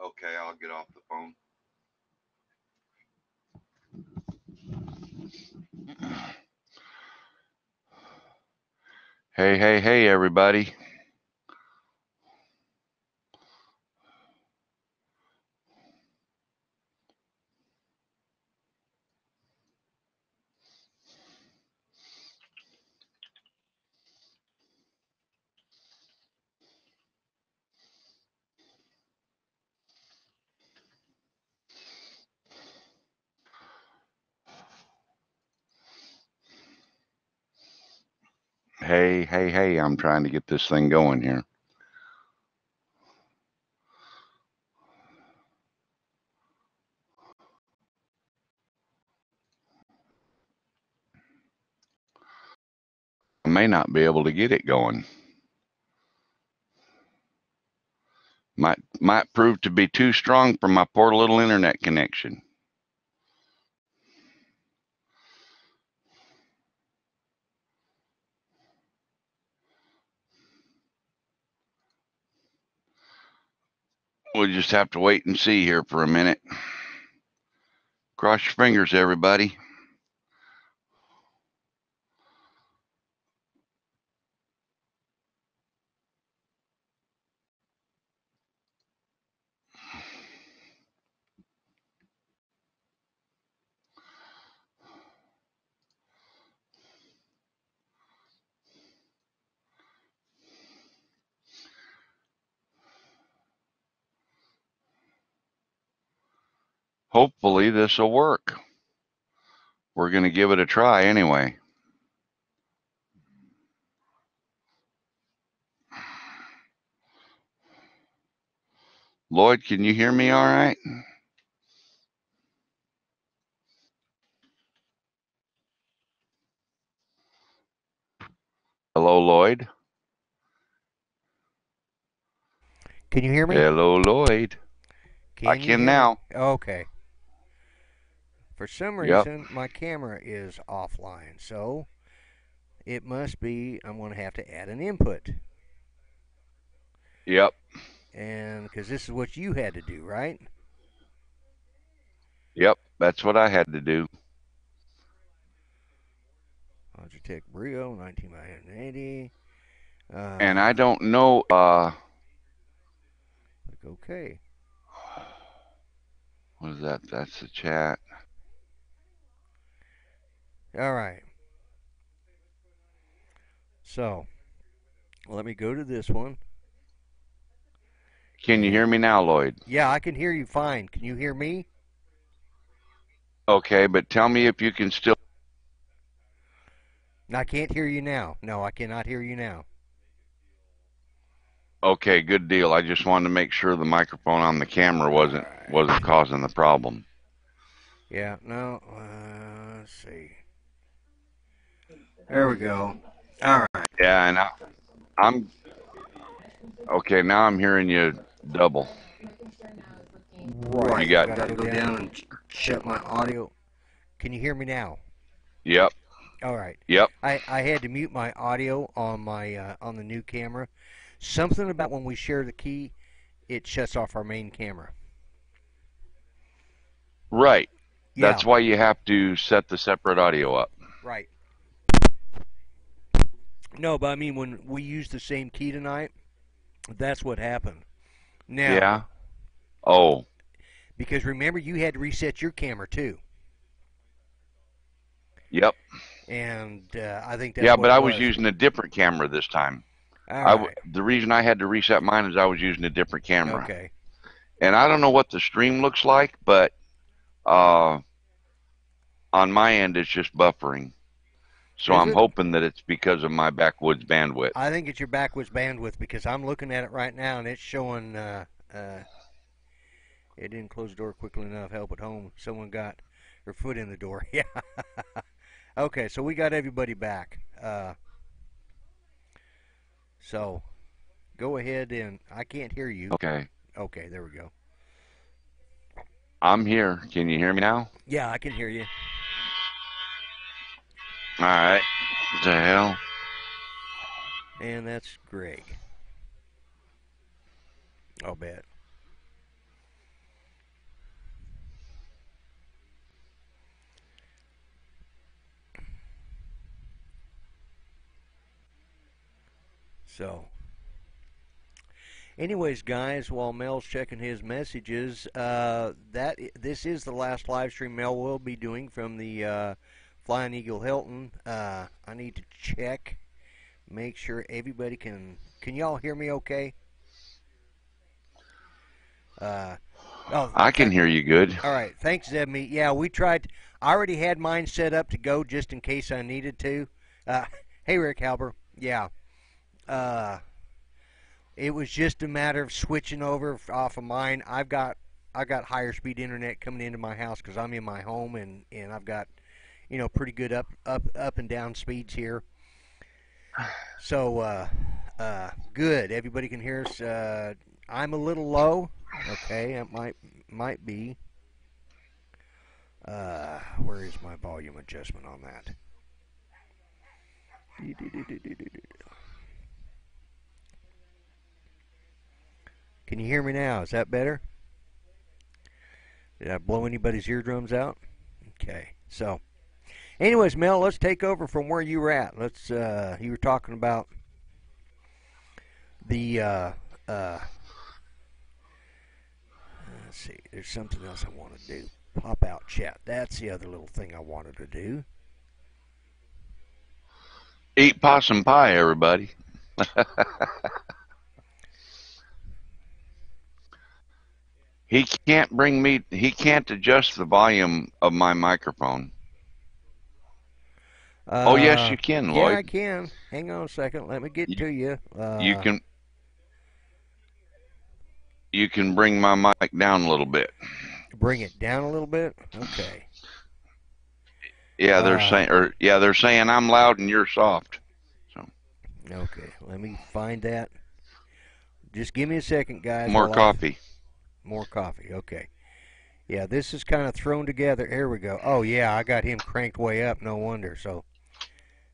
Okay, I'll get off the phone. Hey, hey, hey, everybody. Hey, hey, hey, I'm trying to get this thing going here. I may not be able to get it going. Might prove to be too strong for my poor little internet connection. We'll just have to wait and see here for a minute. Cross your fingers, everybody. Hopefully this will work. We're going to give it a try anyway. Lloyd, can you hear me all right? Hello, Lloyd. Can you hear me? Hello, Lloyd. I Can you can hear me? now. Okay. For some Yep. reason, my camera is offline, so it must be I'm going to have to add an input. Yep. And because this is what you had to do, right? Yep. That's what I had to do. Logitech Brio 19 by 180. And I don't know. Click OK. What is that? That's the chat. All right. So let me go to this one. Can you hear And me now, Lloyd? yeah, I can hear you fine. Can you hear me? Okay, but tell me if you can still. I can't hear you now. No, I cannot hear you now. Okay, good deal. I just wanted to make sure the microphone on the camera All wasn't right. causing the problem. Yeah, no. Let's see. There we go. All right. Yeah, and I'm okay. Now I'm hearing you double. You Right. got. I've got to go down and shut my audio. Can you hear me now? Yep. All right. Yep. I had to mute my audio on the new camera. Something about when we share the key, it shuts off our main camera. Right. Yeah. That's why you have to set the separate audio up. Right. No, but I mean when we used the same key tonight, that's what happened. Now, Yeah. Oh. because remember you had to reset your camera too, Yep. and I think that's Yeah, what but it I was was. using a different camera this time. All right. The reason I had to reset mine is I was using a different camera, Okay. and I don't know what the stream looks like, but uh, on my end it's just buffering. So Is I'm it? hoping that it's because of my backwoods bandwidth. I think it's your backwards bandwidth because I'm looking at it right now and it's showing. It didn't close the door quickly enough. Help at home. Someone got her foot in the door. Yeah. Okay, so we got everybody back. So go ahead and I can't hear you. Okay. Okay, there we go. I'm here. Can you hear me now? Yeah, I can hear you. All right. What the hell? And that's Greg. I'll bet. So, anyways, guys, while Mel's checking his messages, this is the last live stream Mel will be doing from the Flying Eagle Hilton. I need to check, make sure everybody can. Can y'all hear me? Okay. Uh, oh, I can hear you good. all right. Thanks, Zebmy. Yeah, we tried. I already had mine set up to go just in case I needed to. Uh, hey, Rick Halber. Yeah. Uh, it was just a matter of switching over off of mine. I got higher speed internet coming into my house because I'm in my home and I've got pretty good up and down speeds here. So good. Everybody can hear us. I'm a little low. Okay, it might be. Where is my volume adjustment on that? Can you hear me now? Is that better? Did I blow anybody's eardrums out? Okay. So, anyways, Mel, let's take over from where you were at. You were talking about the let's see. There's something else I want to do. Pop out chat. That's the other little thing I wanted to do. Eat possum pie, everybody. He can't adjust the volume of my microphone. Oh, yes, you can, Yeah, I Lloyd. can. Hang on a second. Let me get You, to you. you can you can bring my mic down a little bit. Bring it down a little bit. Okay. Yeah, they're saying I'm loud and you're soft. So Okay. Let me find that. Just give me a second, guys. more coffee. More coffee. Okay. Yeah, this is kind of thrown together. Here we go. Oh yeah, I got him cranked way up. No wonder. So,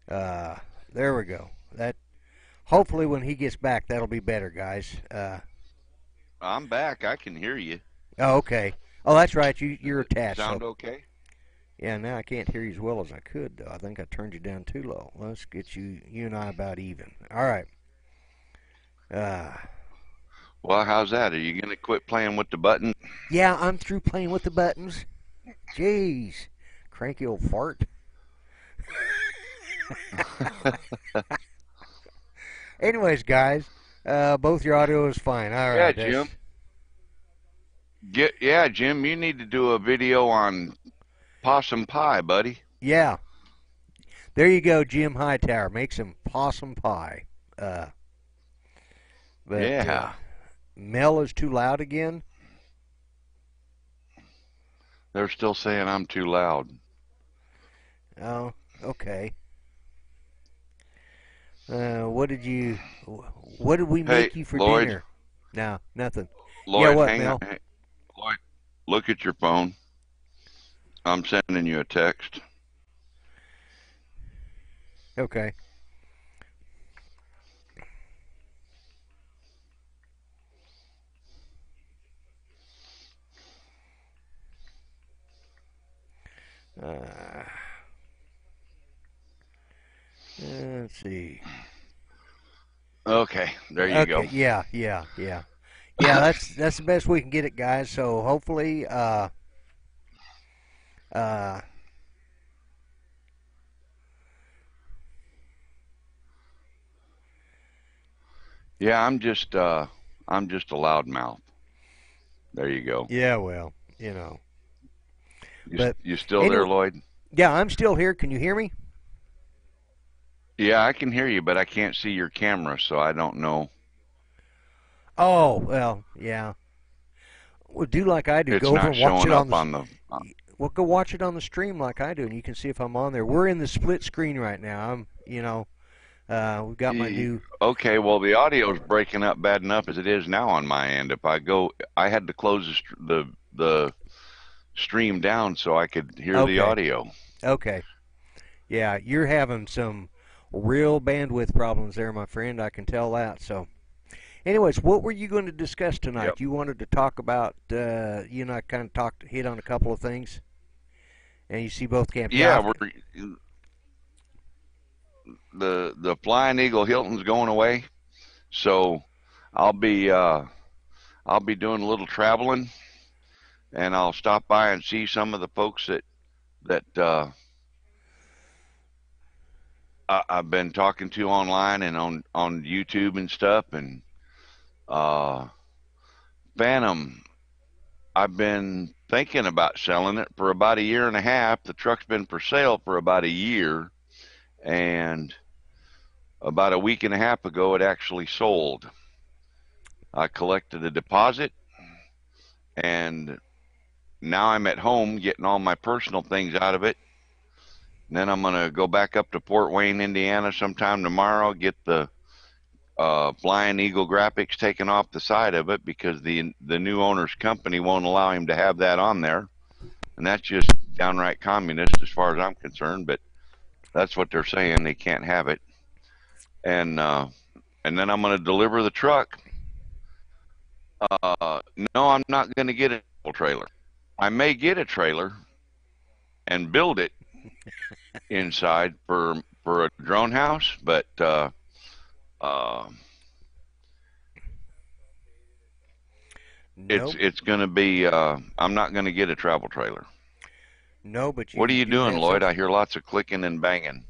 there we go. That hopefully when he gets back, that'll be better, guys. I'm back. I can hear you. Oh, okay. Oh, that's right. You're Does it attached. sound So okay? yeah, now I can't hear you as well as I could though. I think I turned you down too low. Let's get you and I about even. All right. Uh, Well, how's that? Are you gonna quit playing with the buttons? yeah, I'm through playing with the buttons. Jeez, cranky old fart. Anyways, guys, both your audio is fine. All Yeah, right, Jim. that's Yeah, Jim. You need to do a video on possum pie, buddy. yeah. There you go, Jim Hightower. Make some possum pie. Uh, but Yeah, Mel is too loud again. they're still saying I'm too loud. Oh, okay. What did you? What did we Hey, make you for Lloyd. dinner? No, nothing. Yeah, Lloyd, what, hang on. Mel? Hey, Lloyd, look at your phone. I'm sending you a text. Okay. Uh, let's see. Okay, there you go. Okay. Yeah. Yeah. Yeah. Yeah. That's the best we can get it, guys. So hopefully, uh, Yeah, I'm just a loudmouth. There you go. yeah. Well, but You still there, anyway, Lloyd? yeah, I'm still here. Can you hear me? Yeah, I can hear you, but I can't see your camera, so I don't know. Oh, well, yeah. Well, do like I do. It's Go over not and watch showing it on up the. on the. Well, go watch it on the stream like I do, and you can see if I'm on there. We're in the split screen right now. We've got my new. Okay, well the audio's breaking up bad enough as it is now on my end. If I go, I had to close the stream down so I could hear the Okay. audio. Okay. Yeah, you're having some real bandwidth problems there, my friend. I can tell that. So, anyways, what were you going to discuss Yep. tonight? You wanted to talk about, I kind of hit on a couple of things, and you see both camps. Yeah, Yeah, we're the Flying Eagle Hilton's going away. So I'll be I'll be doing a little traveling, and I'll stop by and see some of the folks that I've been talking to online and on YouTube and stuff. And uh, Phantom, I've been thinking about selling it for about a year and a half. The truck's been for sale for about a year, and about a week and a half ago, it actually sold. I collected a deposit, and now I'm at home getting all my personal things out of it. And then I'm going to go back up to Fort Wayne, Indiana sometime tomorrow, get the Flying Eagle graphics taken off the side of it because the new owner's company won't allow him to have that on there. And that's just downright communist as far as I'm concerned, but that's what they're saying. They can't have it. And and then I'm going to deliver the truck. No, I'm not going to get a trailer. I may get a trailer and build it inside for a drone house, but uh, Nope. it's going to be. I'm not going to get a travel trailer. No, but What are you you do doing, have Lloyd? I something. hear lots of clicking and banging.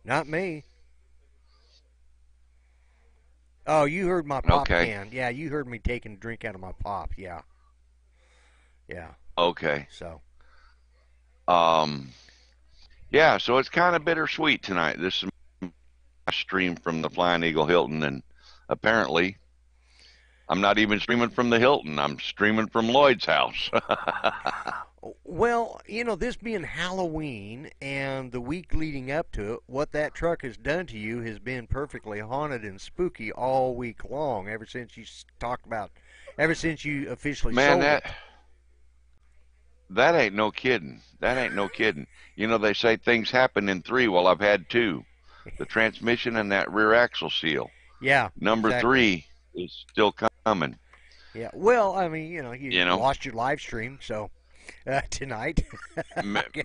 Not me. Oh, you heard my pop Okay, can. Yeah, you heard me taking a drink out of my pop. Yeah, yeah. okay. So, Um, yeah. So it's kind of bittersweet tonight. This is my stream from the Flying Eagle Hilton, and apparently I'm not even streaming from the Hilton. I'm streaming from Lloyd's house. well, this being Halloween and the week leading up to it, what that truck has done to you has been perfectly haunted and spooky all week long. Ever since you talked about, ever since you officially Man, sold that it. that ain't no kidding. That ain't no kidding. You know, they say things happen in three. Well, I've had two: the transmission and that rear axle seal. Yeah, Number exactly. three is still coming. Yeah. Well, I mean, you You know, lost your live stream, so tonight.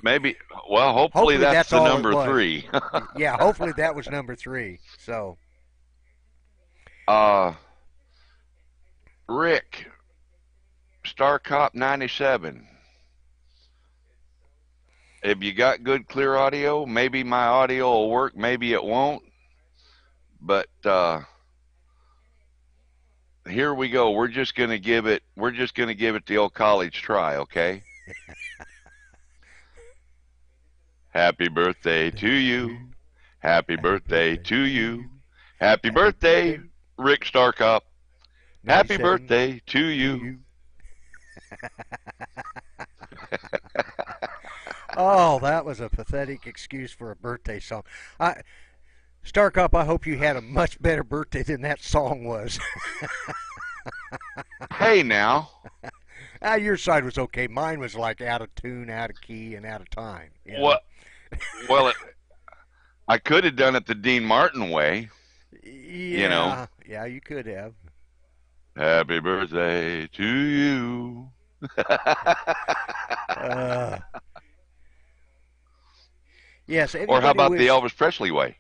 maybe. Well, hopefully Hopefully that's that's the all it number was. three. Yeah, hopefully that was number three. So, uh, Rick, Star Cop 97. If you got good clear audio, maybe my audio will work, maybe it won't. But here we go. We're just gonna give it the old college try, okay? Happy birthday to you. Happy happy birthday birthday to to you. you. Happy Happy birthday, birthday, Rick Starkop. Happy 97 birthday to to you. you. Oh, that was a pathetic excuse for a birthday song. I, Starcup, I hope you had a much better birthday than that song was. Hey now. Your side was okay. Mine was like out of tune, out of key, and out of time. What? Well, I could have done it the Dean Martin way, you know. Yeah, yeah, you could have. Happy birthday to you. Uh, yes, Or how everybody about the wish Elvis Presley way?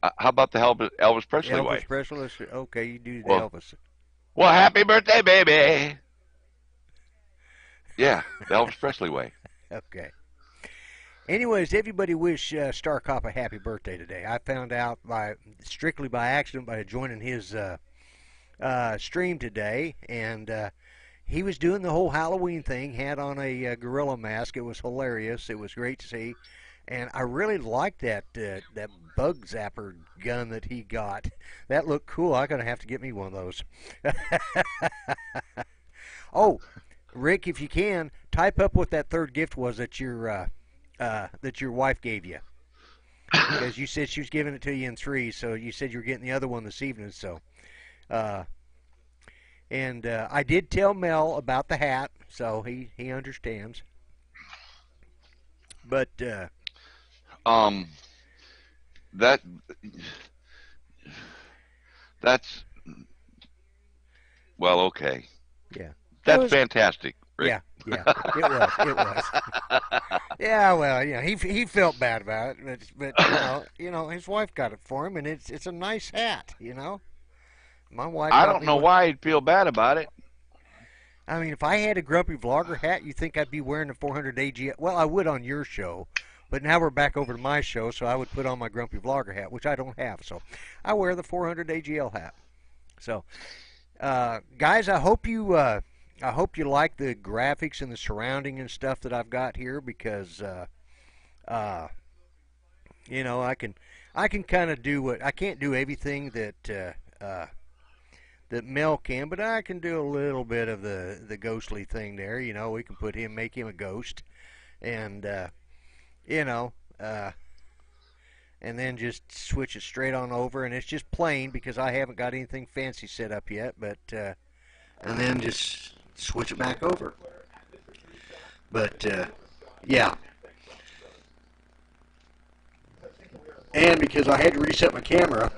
How about the Elvis Presley Elvis way? Presley. Okay, you do the Well, Elvis. well, happy birthday, baby. Yeah, the Elvis Presley way. Okay. Anyways, everybody wish Star Cop a happy birthday today. I found out strictly by accident by joining his stream today, and he was doing the whole Halloween thing. Had on a gorilla mask. It was hilarious. It was great to see, and I really liked that bug zapper gun that he got. That looked cool. I'm gonna have to get me one of those. Oh, Rick, if you can, type up what that third gift was that your wife gave you, because you said she was giving it to you in three. So you said you were getting the other one this evening. So, uh, and I did tell Mel about the hat, so he understands. But Um, that that's well, okay. yeah, that That's was fantastic, Rick. yeah. Yeah, it was. It was. Yeah, well, he felt bad about it, but his wife got it for him, and it's a nice hat. My wife I got don't me know one. why he'd feel bad about it. I mean, if I had a Grumpy Vlogger hat, you think I'd be wearing the 400 AG? Well, I would on your show, but now we're back over to my show, so I would put on my Grumpy Vlogger hat, which I don't have. So I wear the 400 AGL hat. So, guys, I hope you like the graphics and the surrounding and stuff that I've got here because uh, I can kind of do what I can't do everything that Mel can, but I can do a little bit of the ghostly thing there. We can make him a ghost, and you know, uh, and then just switch it straight on over, and it's just plain because I haven't got anything fancy set up yet. But and then just switch it back over. But yeah, and because I had to reset my camera,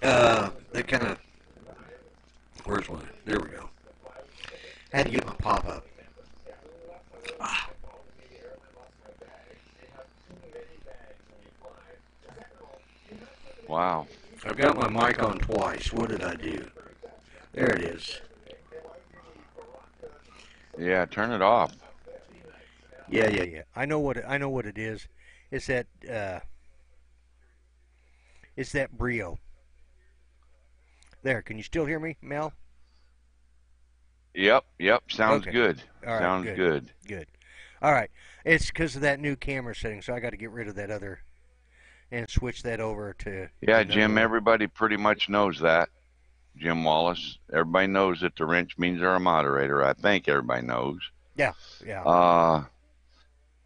that kind of where's one? There we go. I had to get my pop up. Ah. Wow. I've got my mic on twice. What did I do? There it is. Yeah, turn it off. Yeah. I know what it is. It's that brio. There. Can you still hear me, Mel? Yep. Sounds Okay. good. All right. Sounds Good. good. Good. All right. It's because of that new camera setting, so I got to get rid of that other and switch that over to Yeah, another Jim, one. everybody pretty much knows that. Jim Wallace. Everybody knows that the wrench means they're a moderator. I think everybody knows. Yeah. Yeah. Uh,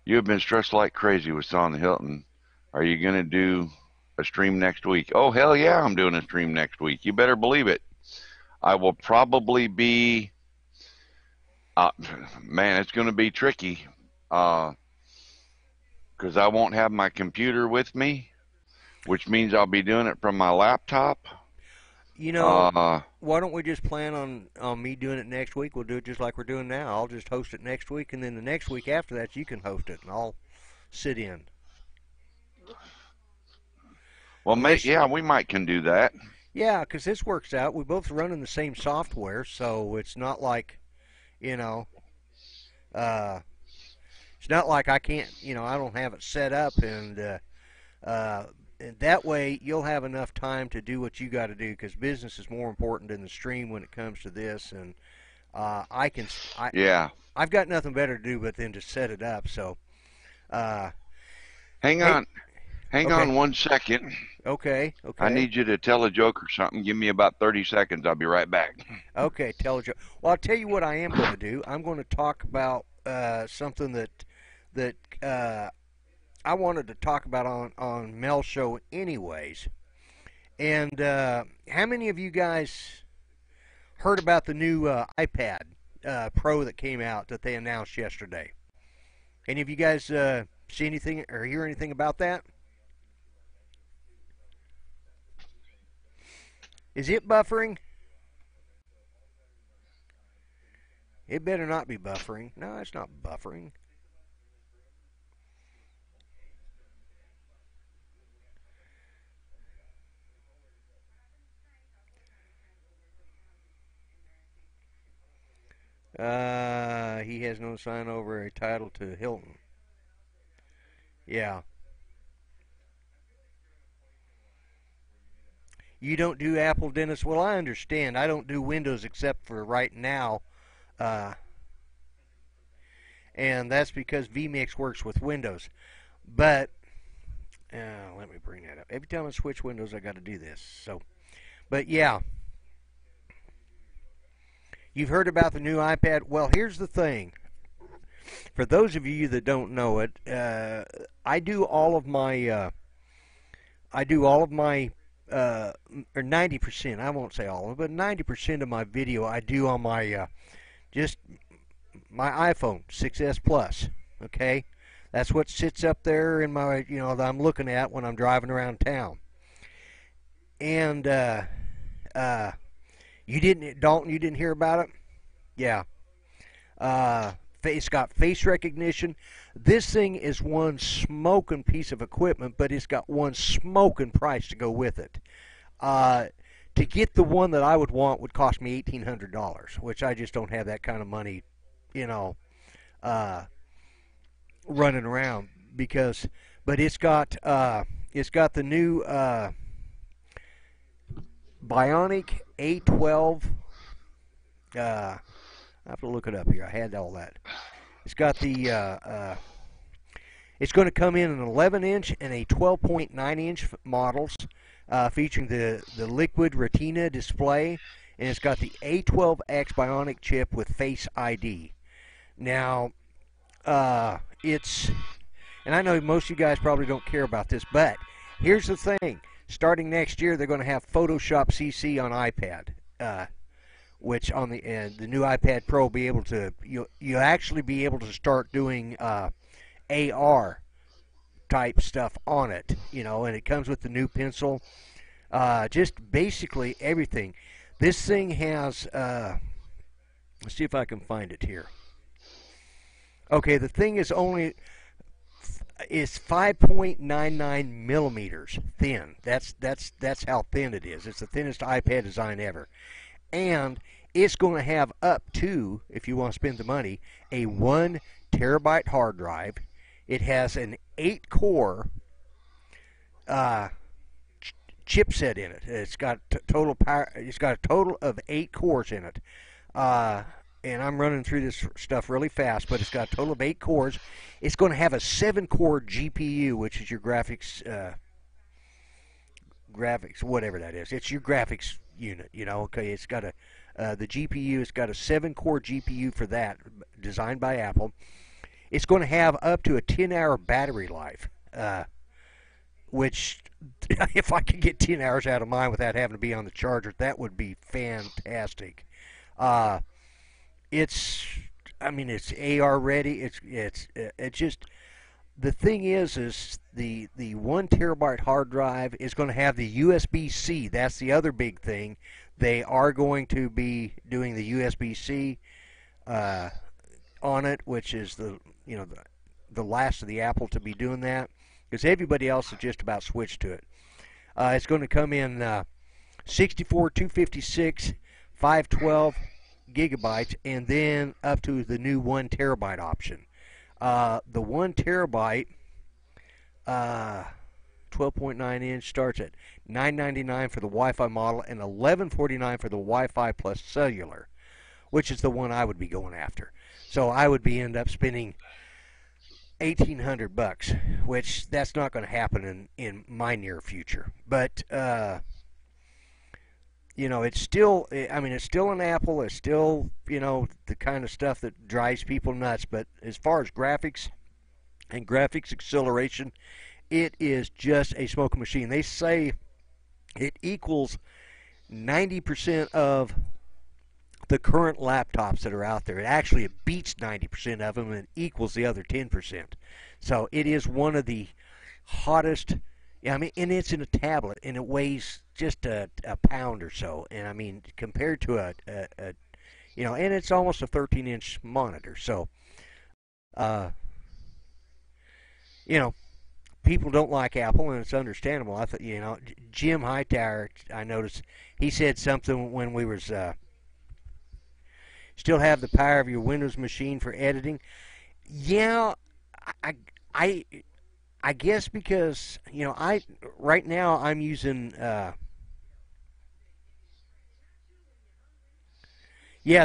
you have been stressed like crazy with Son Hilton. Are you going to do a stream next week? Oh, hell yeah, I'm doing a stream next week. You better believe it. I will probably be, uh, man, it's going to be tricky because I won't have my computer with me, which means I'll be doing it from my laptop. You know, Uh, why don't we just plan on me doing it next week? We'll do it just like we're doing now. I'll just host it next week, and then the next week after that, you can host it, and I'll sit in. well, Unless, yeah, we might can do that. yeah, because this works out. We both run in the same software, so it's not like, you know, uh, it's not like I can't, I don't have it set up, and that way you'll have enough time to do what you got to do because business is more important than the stream when it comes to this, and I can, I, Yeah. I've got nothing better to do but then to set it up. So, uh, Hang hey, on. Hang okay, on 1 second. okay, I okay, need you to tell a joke or something. Give me about 30 seconds. I'll be right back. okay. Tell a joke. Well, I'll tell you what I am going to do. I'm going to talk about something that I wanted to talk about on Mel's show, anyways. And how many of you guys heard about the new iPad Pro that came out that they announced yesterday? Any of you guys see anything or hear anything about that? Is it buffering? It better not be buffering. No, it's not buffering. He has no sign over a title to Hilton. Yeah. You don't do Apple, Dennis? Well, I understand. I don't do Windows except for right now. Uh, and that's because vMix works with Windows. But let me bring that up. Every time I switch Windows, I got to do this. So, but yeah, you've heard about the new iPad. Well, here's the thing. For those of you that don't know it, I do all of my or 90%. I won't say all of it, but 90% of my video I do on my just my iPhone 6s Plus. Okay, that's what sits up there in my that I'm looking at when I'm driving around town. And uh, you didn't, Dalton? You didn't hear about it? Yeah. It's got face recognition. This thing is one smoking piece of equipment, but it's got one smoking price to go with it. Uh, to get the one that I would want would cost me $1,800, which I just don't have that kind of money, you know, uh, running around because. But it's got the new Bionic A12. I have to look it up here. I had all that. It's got the it's going to come in an 11-inch and a 12.9-inch models, featuring the liquid retina display, and it's got the A12X Bionic chip with Face ID. Now, it's, and I know most of you guys probably don't care about this, but here's the thing. Starting next year, they're going to have Photoshop CC on iPad, which on the new iPad Pro will be able to, you actually be able to start doing AR type stuff on it, and it comes with the new pencil, just basically everything. This thing has, let's see if I can find it here. Okay, the thing is 5.99 millimeters thin. That's how thin it is. It's the thinnest iPad design ever, and it's going to have up to, if you want to spend the money, a 1 terabyte hard drive. It has an 8-core chipset in it. It's got total power. It's got a total of 8 cores in it. And I'm running through this stuff really fast, but it's got a total of 8 cores. It's going to have a 7-core GPU, which is your graphics, whatever that is. It's your graphics unit, Okay, it's got the GPU. It's got a 7-core GPU for that, designed by Apple. It's going to have up to a 10-hour battery life, which, if I could get 10 hours out of mine without having to be on the charger, that would be fantastic. It's AR ready. It's just, the thing is the 1 terabyte hard drive is going to have the USB-C. That's the other big thing. They are going to be doing the USB-C on it, which is the last of the Apple to be doing that, because everybody else has just about switched to it. It's going to come in 64, 256, 512 gigabytes, and then up to the new 1 terabyte option. The 1 terabyte 12.9 inch starts at $999 for the Wi-Fi model and $1149 for the Wi-Fi plus cellular, which is the one I would be going after. So I would end up spending $1,800, which that's not going to happen in my near future. But it's still, it's still an Apple. It's still, the kind of stuff that drives people nuts. But as far as graphics and graphics acceleration, it is just a smoking machine. They say it equals 90% of the current laptops that are out there. It beats 90% of them and equals the other 10%. So it is one of the hottest. And it's in a tablet, and it weighs just a pound or so. And compared to and it's almost a 13-inch monitor. So, people don't like Apple, and it's understandable. I thought, Jim Hightower, I noticed, he said something when we was still have the power of your Windows machine for editing. Yeah, I guess because, right now I'm using,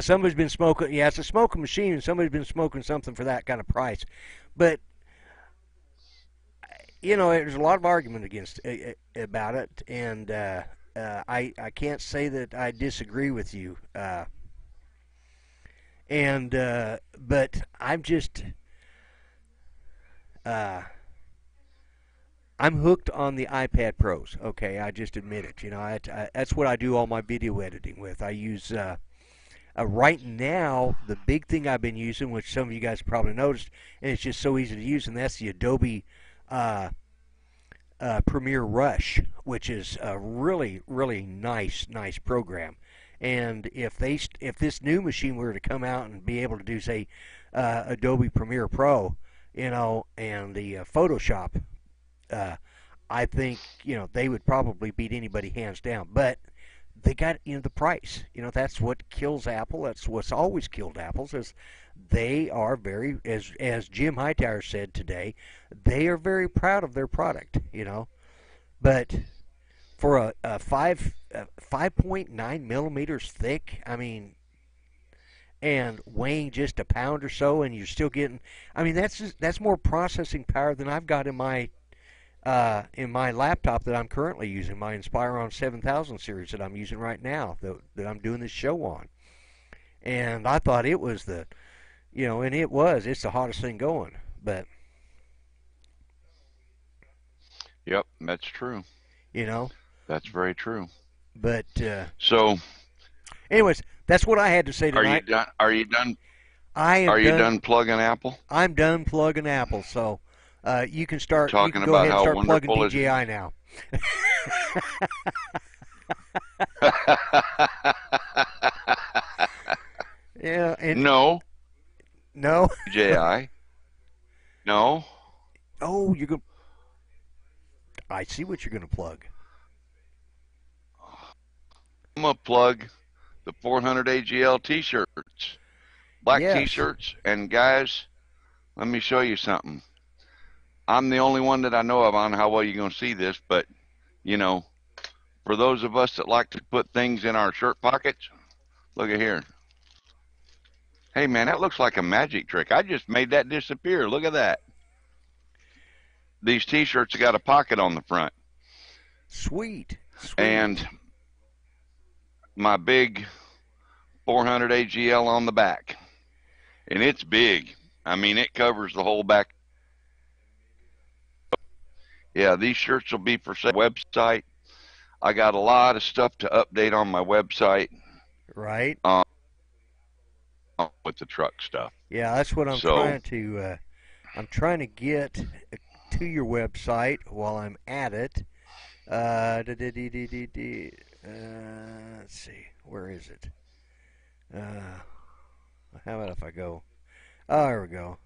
somebody's been smoking, it's a smoking machine, and somebody's been smoking something for that kind of price. But, there's a lot of argument against about it, and I can't say that I disagree with you. But I'm just, I'm hooked on the iPad Pros. Okay, I just admit it. That's what I do all my video editing with. I use right now the big thing I've been using, which some of you guys probably noticed, and it's just so easy to use, and that's the Adobe Premiere Rush, which is a really nice program. And if this new machine were to come out and be able to do, say, Adobe Premiere Pro, and the Photoshop, uh, I think they would probably beat anybody hands down. But they got the price. That's what kills Apple. That's what's always killed Apple's is they are very, as Jim Hightower said today, they are very proud of their product. But for a 5.9 millimeters thick, I mean, and weighing just a pound or so, and you're still getting, I mean, that's more processing power than I've got in my laptop that I'm currently using, my Inspiron 7000 series that I'm using right now, that I'm doing this show on. And I thought it was and it's the hottest thing going. But Yep, that's true. you know, That's very true. but So, anyways, that's what I had to say are you tonight. done? Are you done? I am Are you done. done plugging Apple? I'm done plugging Apple. So you can start. You can Talking go about ahead and how start plugging wonderful it DJI now. is. Yeah, and No, no. JI. No, Oh, you're going. I see what you're going to plug. I'm gonna plug the 400 AGL T-shirts, black Yes, T-shirts, and guys, let me show you something. I'm the only one that I know of on how well you're gonna see this, but you know, for those of us that like to put things in our shirt pockets, look at here. Hey man, that looks like a magic trick. I just made that disappear. Look at that. These T-shirts have got a pocket on the front, sweet, sweet. and my big 400 AGL on the back, and it's big. I mean, it covers the whole back. Yeah, these shirts will be for sale on my website. I got a lot of stuff to update on my website Right. um, with the truck stuff. Yeah, that's what I'm So, trying to. I'm trying to get to your website while I'm at it. Let's see, where is it? Uh, how about if I go? Oh, there we go.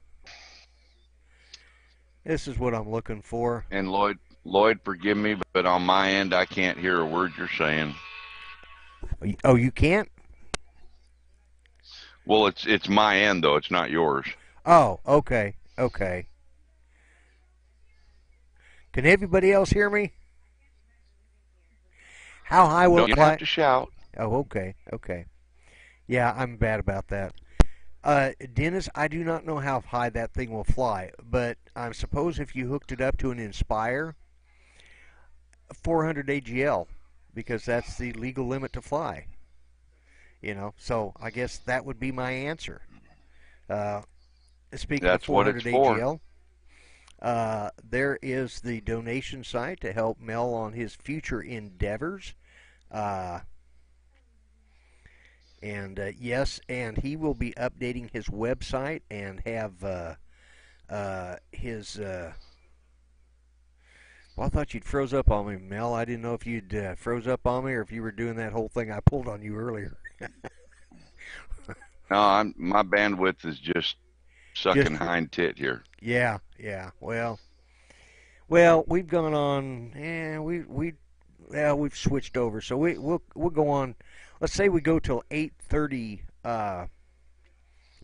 This is what I'm looking for. and Lloyd, forgive me, but on my end, I can't hear a word you're saying. Oh, you can't? Well, it's my end though. It's not yours. Oh, okay, okay. Can everybody else hear me? How high will it Don't have fly? to shout. Oh, okay, okay. Yeah, I'm bad about that. Dennis, I do not know how high that thing will fly, but I suppose if you hooked it up to an Inspire 400 AGL, because that's the legal limit to fly. So I guess that would be my answer. Uh, Speaking of That's what it's 400 for. AGL, there is the donation site to help Mel on his future endeavors. Uh, and yes, and he will be updating his website and have his. Well, I thought you'd froze up on me, Mel. I didn't know if you'd froze up on me or if you were doing that whole thing I pulled on you earlier. No, my bandwidth is just Just sucking hind tit here. yeah, yeah. Well, we've gone on. We've switched over, so we'll go on. Let's say we go till 8:30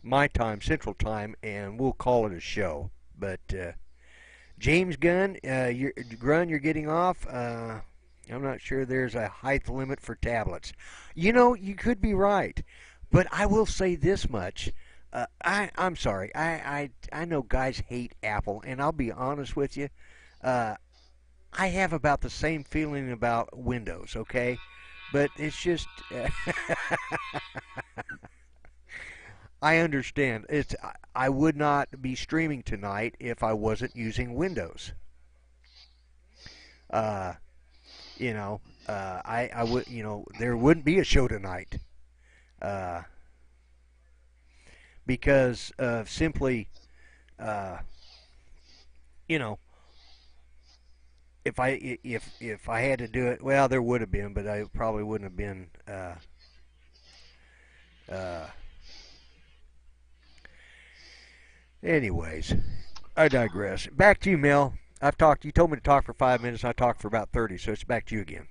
my time, Central Time, and we'll call it a show. But James Gunn, you're getting off. I'm not sure there's a height limit for tablets. You could be right, but I will say this much. I'm sorry. I know guys hate Apple, and I'll be honest with you. Uh, I have about the same feeling about Windows. Okay, but it's just I understand. I would not be streaming tonight if I wasn't using Windows. Uh, I would there wouldn't be a show tonight uh, because of simply uh, you know if I had to do it, well, there would have been, but I probably wouldn't have been. Uh, anyways, I digress. Back to you, Mel. I've talked. You told me to talk for 5 minutes. I talked for about 30, so it's back to you again.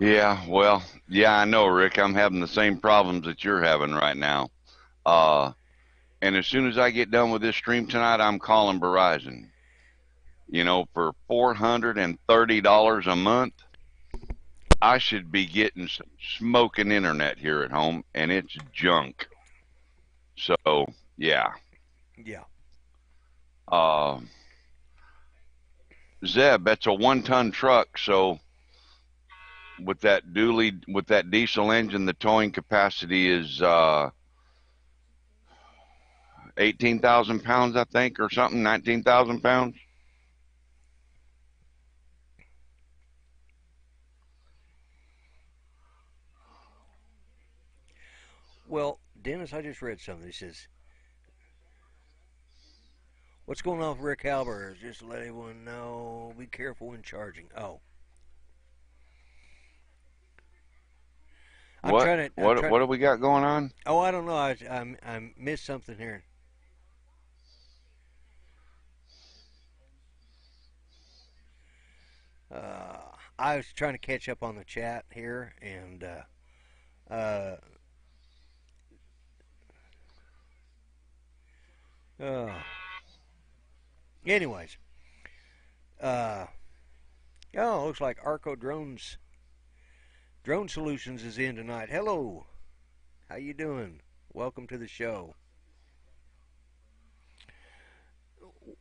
Yeah, well, yeah, I know, Rick. I'm having the same problems that you're having right now. Uh, and as soon as I get done with this stream tonight, I'm calling Verizon. For $430 a month, I should be getting some smoking internet here at home, and it's junk. So, yeah. Yeah. Uh, Zeb, that's a 1-ton truck, so with that diesel engine, the towing capacity is 18,000 pounds, I think, or something, 19,000 pounds. Well, Dennis, I just read something. He says, "What's going on with Rick Halber? Just to let everyone know, be careful when charging." Oh, I'm What trying to. I'm what trying. what do we got going on? Oh, I don't know. I missed something here. I was trying to catch up on the chat here, and uh, uh, anyways, uh, oh, looks like Arco Drone Solutions is in tonight. Hello, how you doing? Welcome to the show.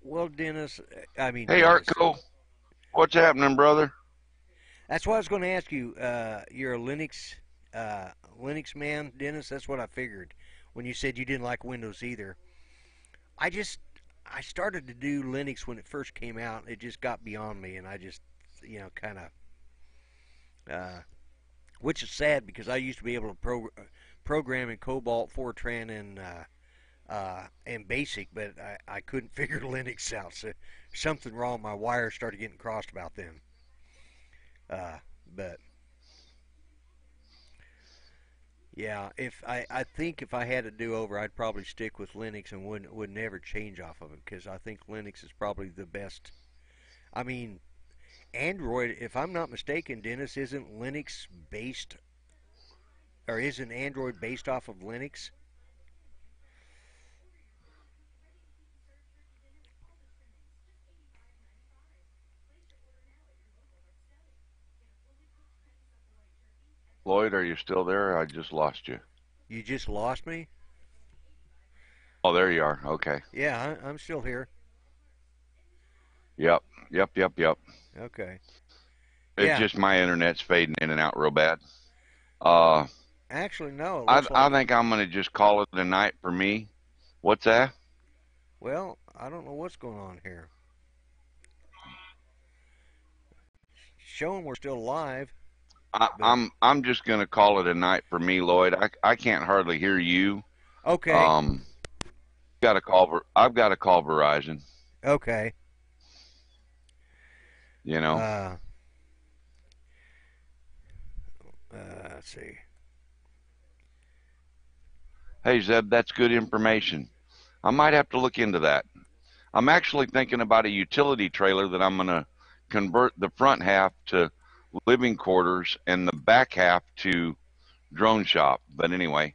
Well, Dennis, I mean Hey, Dennis. Artco, what's happening, brother? That's what I was going to ask you. You're a Linux man, Dennis. That's what I figured when you said you didn't like Windows either. I just I started to do Linux when it first came out. It just got beyond me, and I just kind of uh, which is sad because I used to be able to program in Cobalt, Fortran, and Basic, but I couldn't figure Linux out. So something wrong. My wires started getting crossed about then. But yeah, if I think if I had to do over, I'd probably stick with Linux and would never change off of it because I think Linux is probably the best. I mean, Android, if I'm not mistaken, Dennis, isn't Linux based or isn't Android based off of Linux? Lloyd, are you still there? I just lost you. You just lost me. Oh, there you are. Okay. Yeah, I'm still here. Yep. Yep. Okay. It's Yeah. just my internet's fading in and out real bad. Uh, Actually, no. It I looks I like. think I'm gonna just call it a night for me. What's that? Well, I don't know what's going on here. Showing we're still live, I, but I'm I'm just gonna call it a night for me, Lloyd. I can't hardly hear you. okay. Um, I've got to call Verizon. Okay. You know. Uh, let's see. Hey Zeb, that's good information. I might have to look into that. I'm actually thinking about a utility trailer that I'm gonna convert the front half to living quarters and the back half to drone shop. But anyway,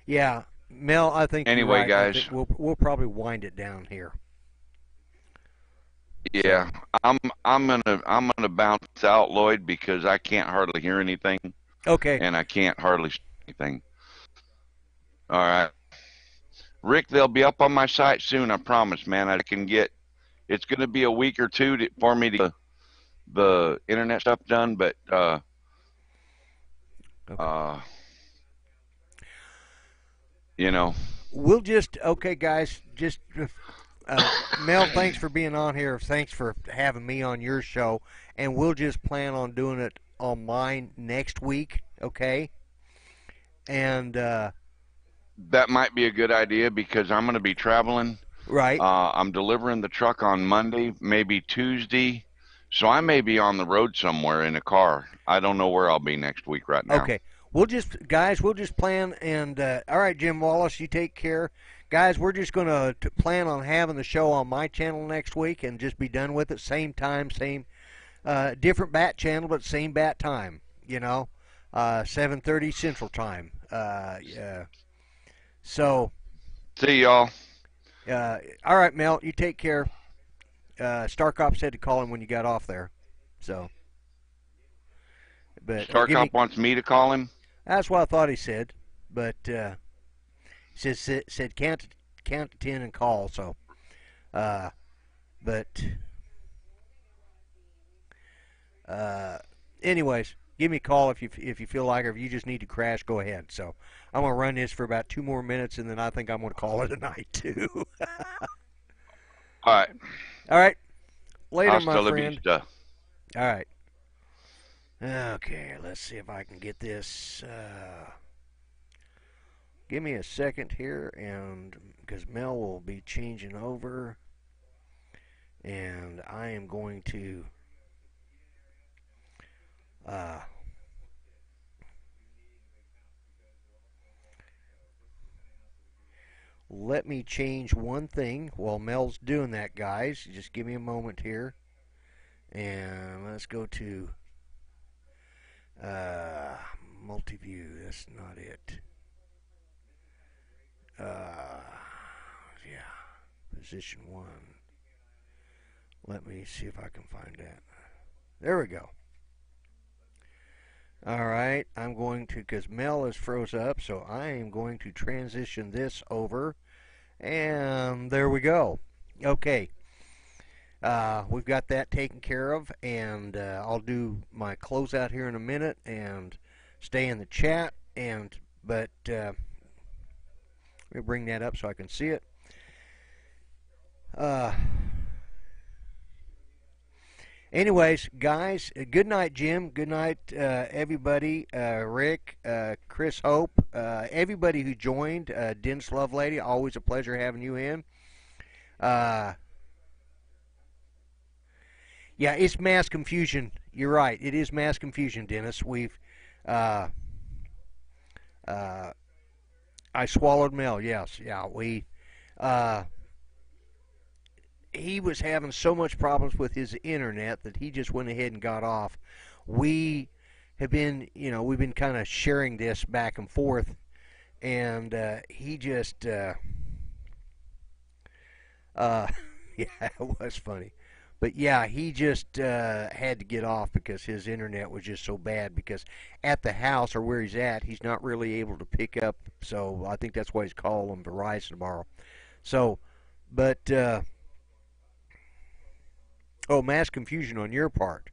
Yeah, Mel, I think you're anyway, right. I think guys, we'll probably wind it down here. yeah, So I'm gonna bounce out, Lloyd, because I can't hardly hear anything okay, and I can't hardly see anything. All right, Rick, they'll be up on my site soon. I promise, man. I can get. It's gonna be a week or two for me to get the internet stuff done, but okay. uh, you know, We'll just okay, guys. Just Mel, thanks for being on here. Thanks for having me on your show, and we'll just plan on doing it on mine next week. Okay, and that might be a good idea because I'm gonna be traveling. right. I'm delivering the truck on Monday, maybe Tuesday. So I may be on the road somewhere in a car. I don't know where I'll be next week right now. Okay. We'll just plan and all right, Jim Wallace, you take care. Guys, we're just going to plan on having the show on my channel next week and just be done with it. Same time, same different bat channel, but same bat time. 7:30 Central Time. So, See y'all. all right, Mel, you take care. Starcop said to call him when you got off there. So, but give Starcop me. wants me to call him. That's what I thought he said, but said count to 10 and call. So, uh, but anyways, give me a call if you feel like, or if you just need to crash, go ahead. So I'm gonna run this for about 2 more minutes, and then I think I'm gonna call it a night too. All right. All right, later, my Hasta la friend. vista. All right. Okay, let's see if I can get this. Give me a second here, and because Mel will be changing over, and I am going to let me change one thing while Mel's doing that, guys. Just give me a moment here, and let's go to multi-view. That's not it. Yeah, position 1. Let me see if I can find that. There we go. All right, I'm going to, because Mel is froze up, so I am going to transition this over, and there we go. Okay, we've got that taken care of, and I'll do my closeout here in a minute and stay in the chat, but let me bring that up so I can see it. Anyways, guys, good night, Jim. Good night, everybody. Rick, Chris Hope, everybody who joined. Dennis Lovelady, always a pleasure having you in. Yeah, it's mass confusion. You're right. It is mass confusion, Dennis. I swallowed Mel. Yes, yeah. He was having so much problems with his internet that he just went ahead and got off. We have been, we've been kind of sharing this back and forth, and he just, yeah, it was funny. But yeah, he just had to get off because his internet was just so bad. Because at the house or where he's not really able to pick up. So I think that's why he's calling Verizon tomorrow. So, but. Oh, mass confusion on your part.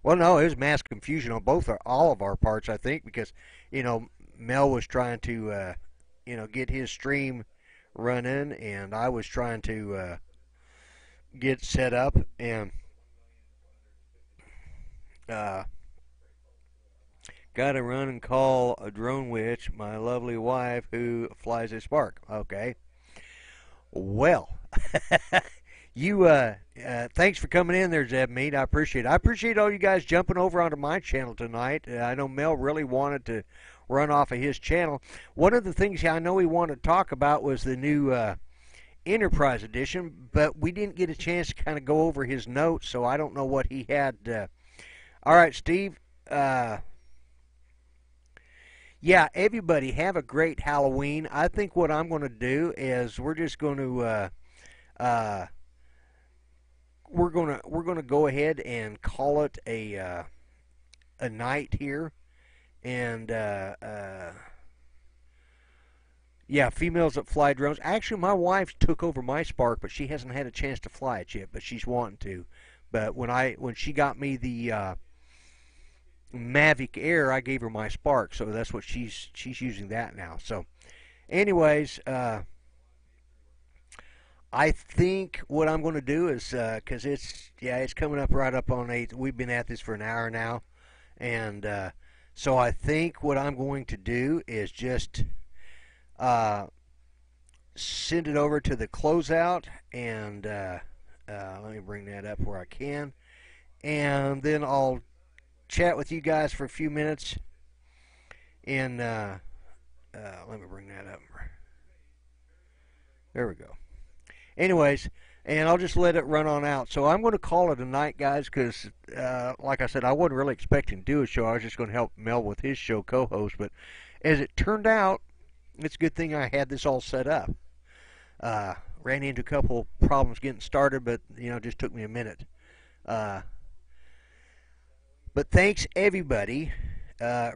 Well, no, it was mass confusion on all of our parts, I think, because Mel was trying to get his stream running, and I was trying to get set up, and got to run and call a drone witch, my lovely wife who flies a spark. Okay. Well, you thanks for coming in there, Zeb Mead. I appreciate it. I appreciate all you guys jumping over onto my channel tonight. I know Mel really wanted to run off of his channel. One of the things I know he wanted to talk about was the new Enterprise Edition, but we didn't get a chance to kind of go over his notes, so I don't know what he had. All right, Steve. Yeah, everybody have a great Halloween. I think what I'm going to do is we're just going to we're gonna go ahead and call it a night here, and yeah, females that fly drones. Actually, my wife took over my Spark, but she hasn't had a chance to fly it yet. But she's wanting to. But when she got me the Mavic Air, I gave her my Spark, so that's what she's using that now. So, anyways. I think what I'm going to do is, because it's coming up right up on 8. We've been at this for an hour now, and so I think what I'm going to do is just send it over to the closeout, and let me bring that up where I can, and then I'll chat with you guys for a few minutes. And let me bring that up. There we go. Anyways, and I'll just let it run on out. So I'm going to call it a night, guys, because, like I said, I wasn't really expecting to do a show. I was just going to help Mel with his show co-host. But as it turned out, it's a good thing I had this all set up. Ran into a couple problems getting started, but it just took me a minute. But thanks everybody.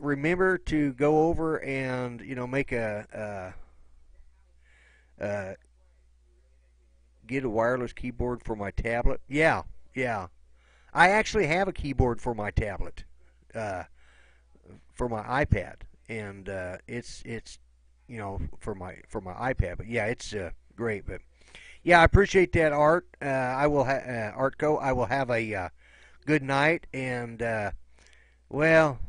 Remember to go over and make get a wireless keyboard for my tablet. Yeah, yeah. I actually have a keyboard for my tablet, uh, for my iPad, and it's for my iPad. But yeah, it's great. But yeah, I appreciate that, Art. I will Artco. I will have a good night, and well,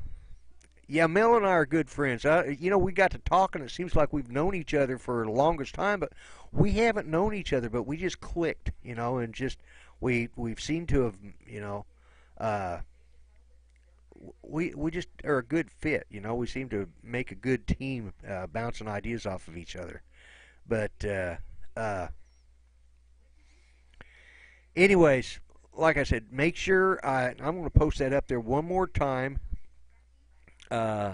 yeah, Mel and I are good friends. We got to talking. It seems like we've known each other for the longest time, but we haven't known each other. But we just clicked, and just we've seemed to have, uh, we just are a good fit. We seem to make a good team, bouncing ideas off of each other. But anyways, like I said, make sure I'm going to post that up there one more time. Uh,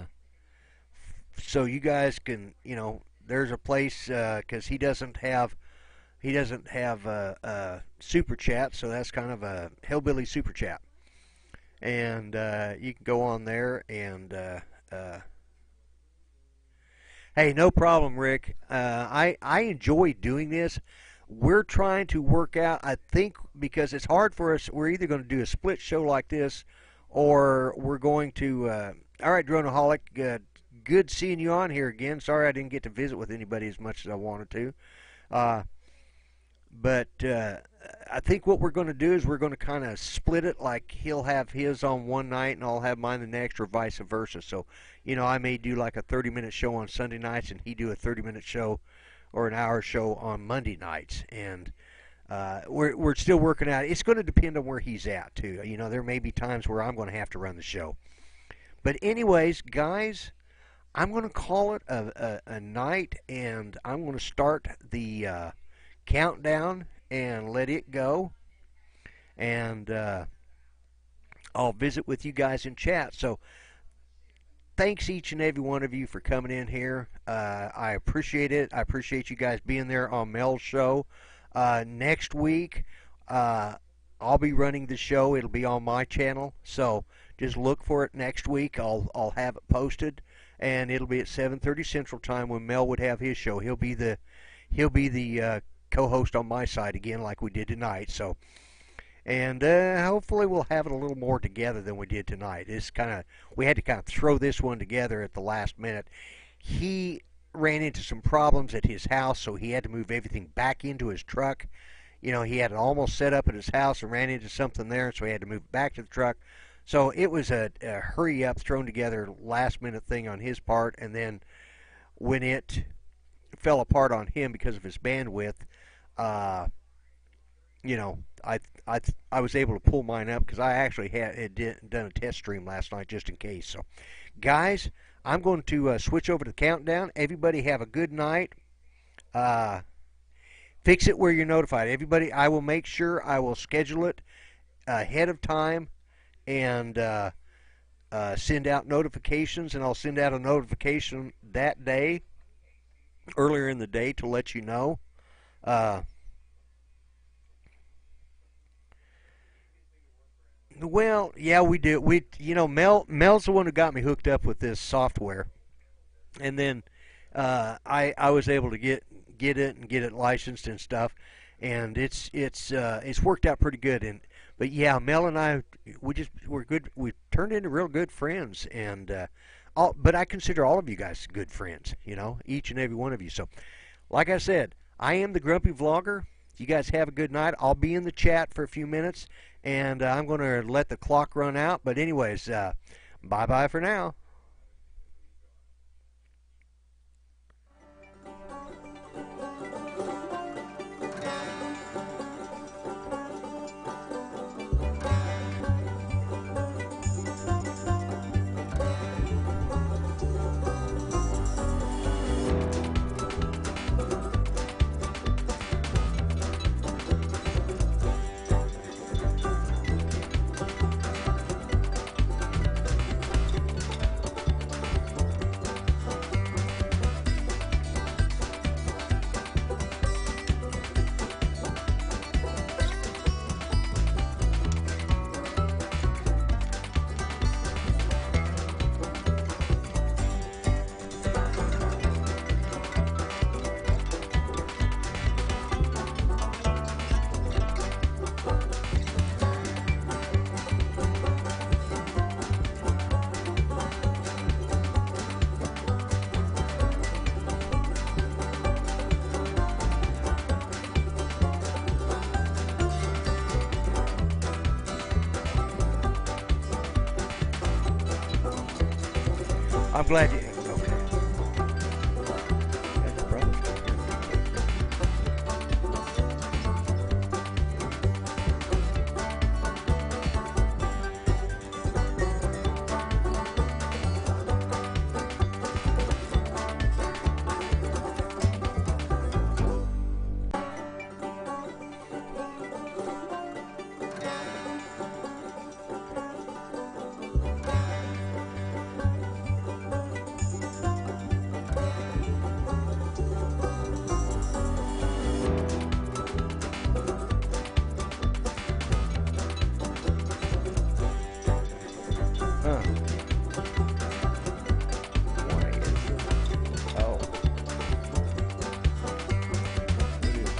so you guys can, there's a place because he doesn't have a super chat, so that's kind of a hillbilly super chat, and you can go on there and hey, no problem, Rick. I enjoy doing this. We're trying to work out. I think because it's hard for us, we're either going to do a split show like this, or we're going to. All right, Dronaholic. Good seeing you on here again. Sorry I didn't get to visit with anybody as much as I wanted to. Uh, but I think what we're going to do is we're going to kind of split it. Like he'll have his on one night and I'll have mine the next, or vice versa. So, I may do like a 30-minute show on Sunday nights and he do a 30-minute show or an hour show on Monday nights. And we're still working out. It's going to depend on where he's at too. There may be times where I'm going to have to run the show. But anyways, guys, I'm going to call it a night, and I'm going to start the countdown and let it go. And I'll visit with you guys in chat. So thanks each and every one of you for coming in here. I appreciate it. I appreciate you guys being there on Mel's show. Next week, I'll be running the show. It'll be on my channel. So just look for it next week. I'll have it posted, and it'll be at 7:30 Central Time when Mel would have his show. He'll be the co-host on my side again, like we did tonight. So, and hopefully we'll have it a little more together than we did tonight. We had to kind of throw this one together at the last minute. He ran into some problems at his house, so he had to move everything back into his truck. He had it almost set up at his house and ran into something there, so he had to move it back to the truck. So it was a hurry up, thrown together, last minute thing on his part, and then when it fell apart on him because of his bandwidth, uh, I was able to pull mine up because I actually had done a test stream last night just in case. So, guys, I'm going to switch over to the countdown. Everybody have a good night. Fix it where you're notified. Everybody, I will make sure I will schedule it ahead of time and send out notifications, and I'll send out a notification that day, earlier in the day, to let you know. Well, yeah, we do. Mel's the one who got me hooked up with this software, and then I was able to get it and get it licensed and stuff, and it's worked out pretty good. But yeah, Mel and I, we're good. We turned into real good friends, and but I consider all of you guys good friends. Each and every one of you. So, like I said, I am the Grumpy Vlogger. You guys have a good night. I'll be in the chat for a few minutes, and I'm going to let the clock run out. But anyways, bye-bye for now. I'm glad you. Okay. Got your brother. Huh. Why is it? Oh. It is.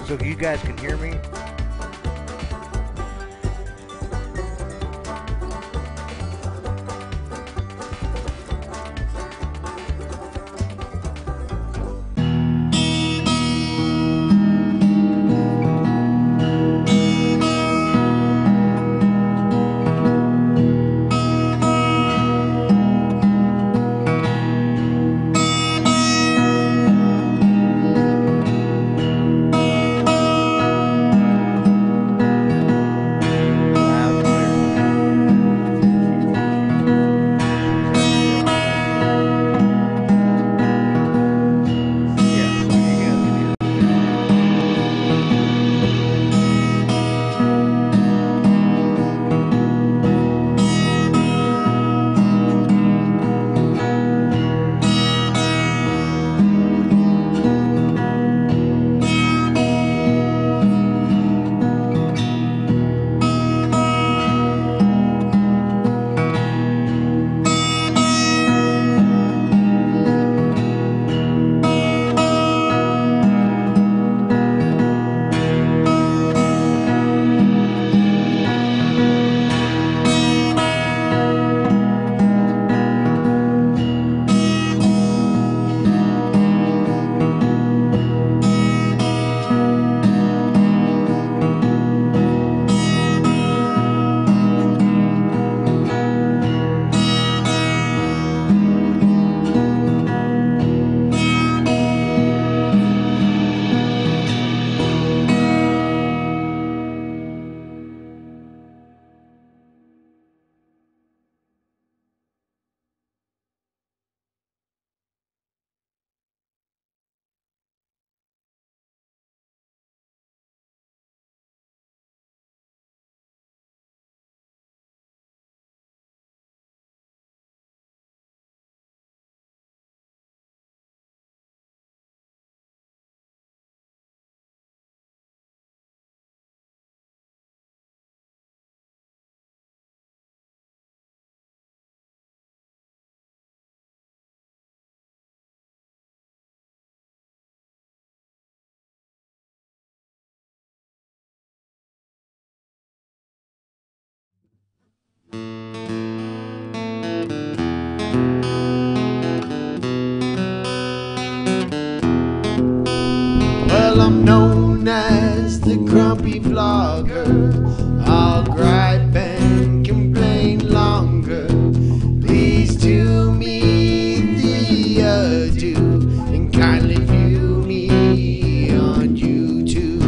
So you guys can hear me? Loud and clear. Yeah, so you guys can hear me. Well, I'm known as the grumpy vlogger. I'll gripe and complain longer. Please do me the adieu and kindly view me on YouTube.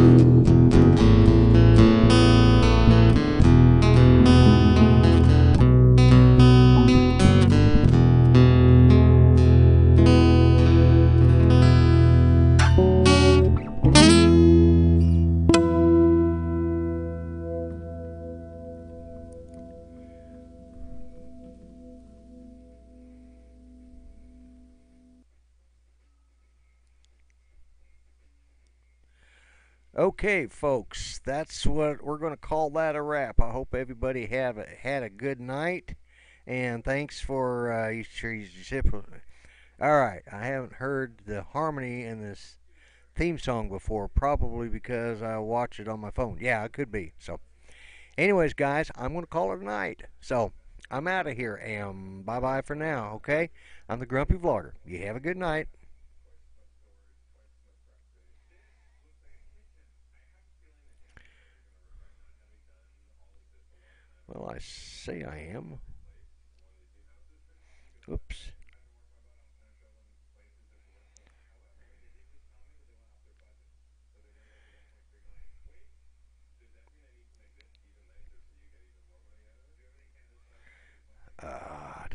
Okay, folks, that's what we're going to call that a wrap. I hope everybody had a good night, and thanks for all right, I haven't heard the harmony in this theme song before, probably because I watch it on my phone. Yeah, it could be. So, anyways, guys, I'm going to call it a night. So, I'm out of here, and bye bye for now, okay? I'm the Grumpy Vlogger. You have a good night. Well, I say I am. Oops. Ah,